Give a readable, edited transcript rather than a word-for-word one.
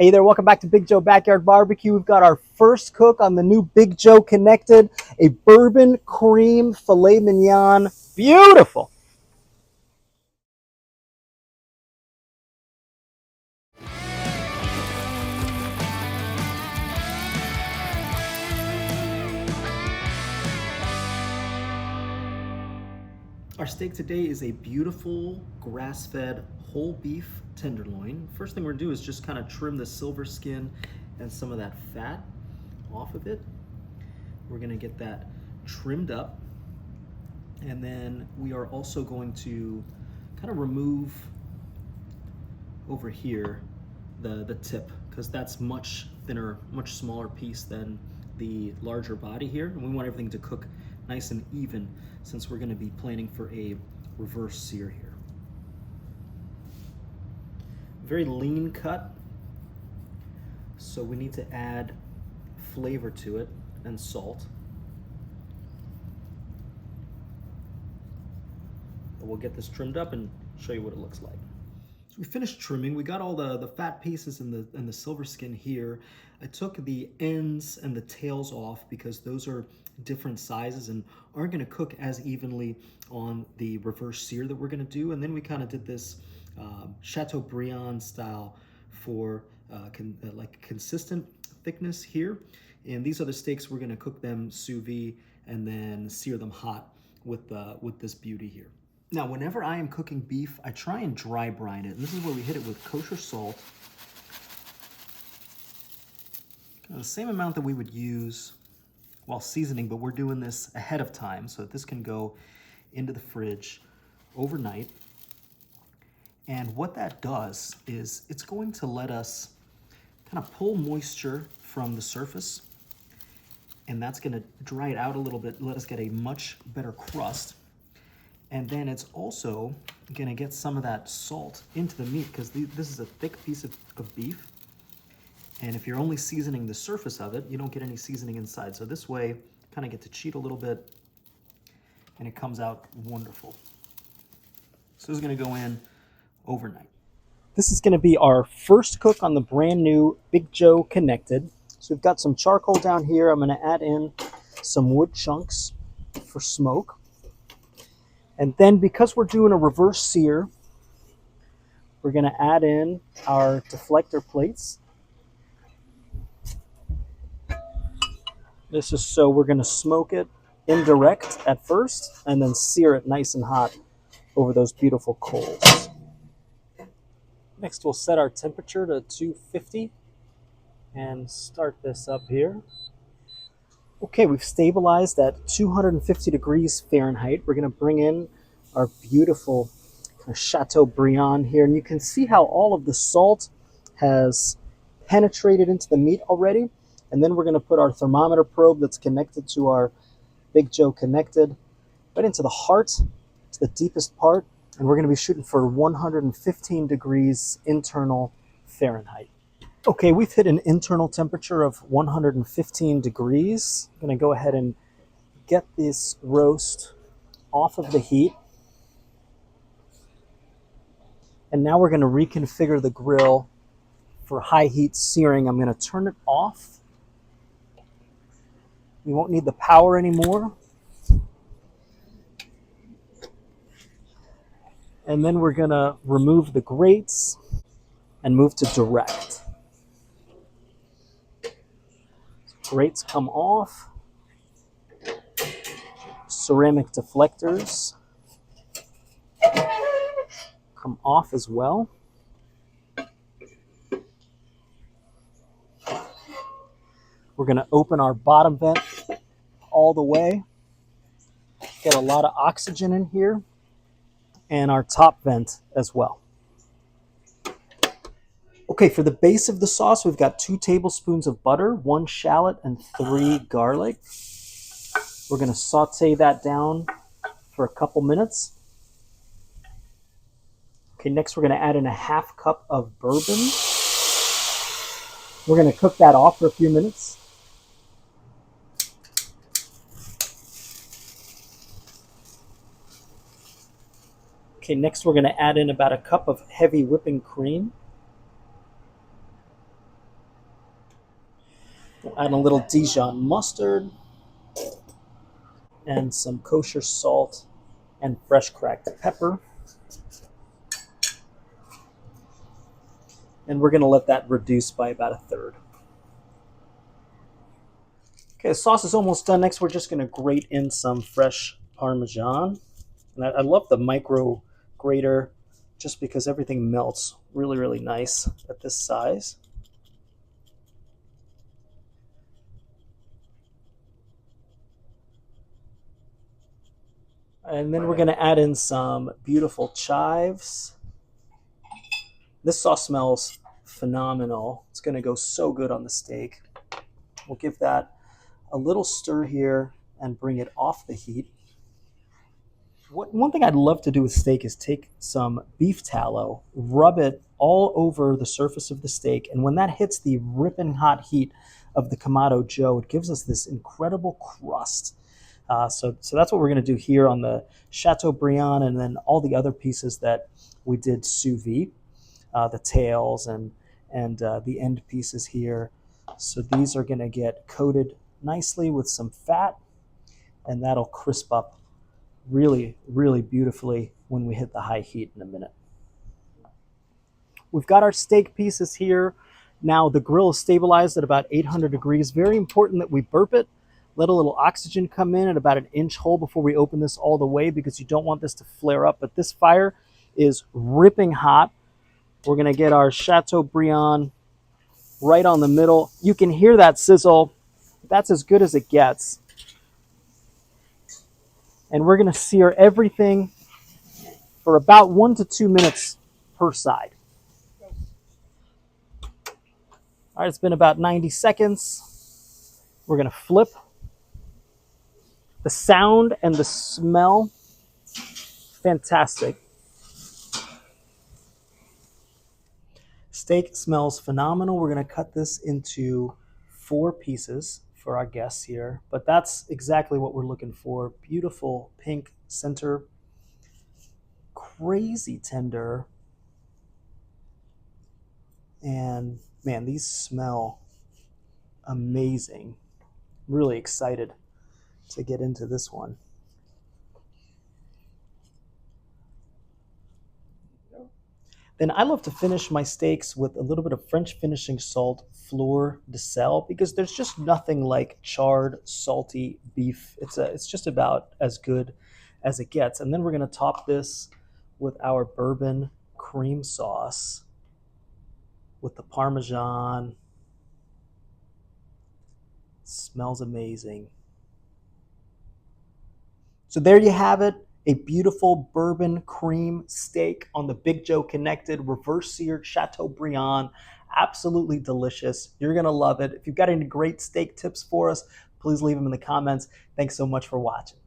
Hey there, welcome back to Big Joe Backyard Barbecue. We've got our first cook on the new Big Joe Connected, a bourbon cream filet mignon. Beautiful. Our steak today is a beautiful grass-fed whole beef tenderloin. First thing we're gonna do is just kind of trim the silver skin and some of that fat off of it. We're gonna get that trimmed up. And then we are also going to kind of remove over here the tip, because that's much thinner, much smaller piece than the larger body here. And we want everything to cook nice and even since we're gonna be planning for a reverse sear here. Very lean cut, so we need to add flavor to it and salt. We'll get this trimmed up and show you what it looks like. So we finished trimming. We got all the fat pieces and the silver skin here. I took the ends and the tails off because those are different sizes and aren't going to cook as evenly on the reverse sear that we're going to do. And then we kind of did this Chateaubriand style for like consistent thickness here. And these are the steaks. We're going to cook them sous vide and then sear them hot with this beauty here. Now, whenever I am cooking beef, I try and dry brine it. And this is where we hit it with kosher salt. The same amount that we would use while seasoning, but we're doing this ahead of time so that this can go into the fridge overnight. And what that does is it's going to let us kind of pull moisture from the surface, and that's going to dry it out a little bit, let us get a much better crust. And then it's also gonna get some of that salt into the meat because this is a thick piece of beef. And if you're only seasoning the surface of it, you don't get any seasoning inside. So this way, kind of get to cheat a little bit and it comes out wonderful. So this is gonna go in overnight. This is gonna be our first cook on the brand new Big Joe Connected. So we've got some charcoal down here. I'm gonna add in some wood chunks for smoke. And then because we're doing a reverse sear, we're gonna add in our deflector plates. This is so we're gonna smoke it indirect at first and then sear it nice and hot over those beautiful coals. Next, we'll set our temperature to 250 and start this up here. Okay, we've stabilized at 250 degrees Fahrenheit. We're gonna bring in our beautiful Chateaubriand here, and you can see how all of the salt has penetrated into the meat already. And then we're gonna put our thermometer probe that's connected to our Big Joe Connected right into the heart, to the deepest part, and we're gonna be shooting for 115 degrees internal Fahrenheit. Okay, we've hit an internal temperature of 115 degrees. I'm gonna go ahead and get this roast off of the heat. And now we're gonna reconfigure the grill for high heat searing. I'm gonna turn it off. We won't need the power anymore. And then we're gonna remove the grates and move to direct. Grates come off. Ceramic deflectors come off as well. We're going to open our bottom vent all the way. Get a lot of oxygen in here, and our top vent as well. Okay, for the base of the sauce, we've got 2 tablespoons of butter, 1 shallot, and 3 garlic. We're going to saute that down for a couple minutes. Okay, next we're going to add in a half cup of bourbon. We're going to cook that off for a few minutes. Okay, next we're going to add in about a cup of heavy whipping cream. We'll add a little Dijon mustard and some kosher salt and fresh cracked pepper. And we're going to let that reduce by about a third. Okay, the sauce is almost done. Next, we're just going to grate in some fresh Parmesan. And I love the micro grater just because everything melts really, really nice at this size. And then we're going to add in some beautiful chives. This sauce smells phenomenal. It's going to go so good on the steak. We'll give that a little stir here and bring it off the heat. One thing I'd love to do with steak is take some beef tallow, rub it all over the surface of the steak, and when that hits the ripping hot heat of the Kamado Joe, it gives us this incredible crust. So that's what we're going to do here on the Chateaubriand and then all the other pieces that we did sous vide, the tails and the end pieces here. So these are going to get coated nicely with some fat, and that'll crisp up really, really beautifully when we hit the high heat in a minute. We've got our steak pieces here. Now the grill is stabilized at about 800 degrees. Very important that we burp it. Let a little oxygen come in at about an inch hole before we open this all the way because you don't want this to flare up. But this fire is ripping hot. We're going to get our Chateaubriand right on the middle. You can hear that sizzle. That's as good as it gets. And we're going to sear everything for about 1 to 2 minutes per side. All right, it's been about 90 seconds. We're going to flip. The sound and the smell, fantastic. Steak smells phenomenal. We're going to cut this into 4 pieces for our guests here, but that's exactly what we're looking for. Beautiful pink center, crazy tender, and man, these smell amazing. Really excited to get into this one. Then I love to finish my steaks with a little bit of French finishing salt, fleur de sel, because there's just nothing like charred, salty beef. It's just about as good as it gets. And then we're going to top this with our bourbon cream sauce with the Parmesan. Smells amazing. So there you have it. A beautiful bourbon cream steak on the Big Joe Connected reverse-seared Chateaubriand. Absolutely delicious. You're going to love it. If you've got any great steak tips for us, please leave them in the comments. Thanks so much for watching.